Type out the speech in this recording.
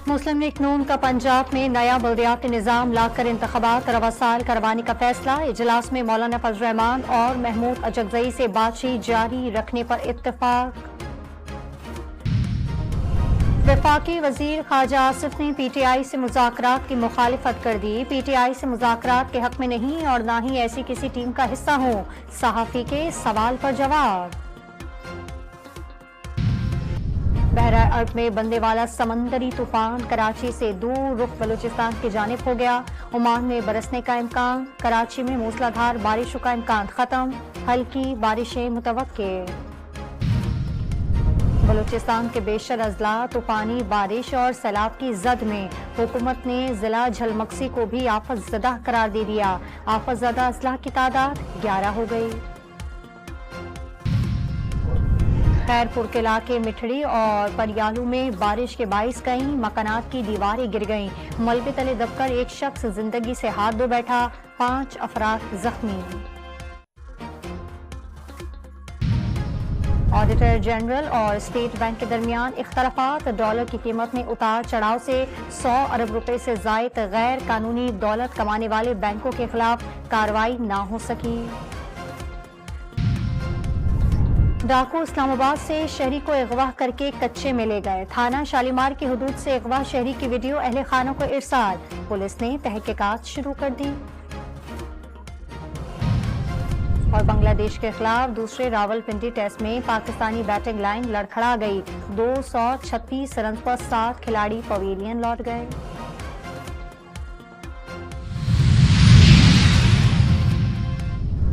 मुस्लिम league नून का पंजाब में नया बल्दियाती निज़ाम लाकर इंतखाबात रवा साल करवाने का फैसला। इजलास में मौलाना फजल रहमान और महमूद अजगजई से बातचीत जारी रखने पर इत्तेफाक। वफाकी वजीर ख़ारजा आसिफ ने PTI से मुज़ाकरात की मुखालिफत कर दी। PTI से मुज़ाकरात के हक में नहीं और ना ही ऐसी किसी टीम का हिस्सा हो। सहाफ़ी के सवाल पर जवाब। बहरा अरब में बनने वाला समंदरी तूफान कराची से दूर रुख बलूचिस्तान की जानिब हो गया। ओमान में बरसने का इम्कान। कराची में मूसलाधार बारिशों का इम्कान खत्म। हल्की बारिशें मुतवक्के। बलूचिस्तान के बेशर अजला तूफानी बारिश और सैलाब की जद में हुकूमत ने जिला झलमक्सी को भी आफत ज़दा करार दे दिया। आफत ज़दा अजला की तादाद 11 हो गई। खैरपुर के इलाके मिठड़ी और परियालू में बारिश के बाइस कई मकानात की दीवारें गिर गईं। मलबे तले दबकर एक शख्स जिंदगी से हाथ धो बैठा। 5 अफराद जख्मी। ऑडिटर जनरल और स्टेट बैंक के दरमियान इख्तलाफात। डॉलर की कीमत में उतार चढ़ाव से 100 अरब रुपए से जायद गैर कानूनी दौलत कमाने वाले बैंकों के खिलाफ कार्रवाई ना हो सकी। डाकू इस्लामाबाद से शहरी को अगवा करके कच्चे में ले गए। थाना शालीमार की हुदूद से अगवा शहरी की वीडियो अहले खानों को इरसाल। पुलिस ने तहकीकात शुरू कर दी। और बांग्लादेश के खिलाफ दूसरे रावलपिंडी टेस्ट में पाकिस्तानी बैटिंग लाइन लड़खड़ा गई। 236 रन पर 7 खिलाड़ी पवेलियन लौट गए।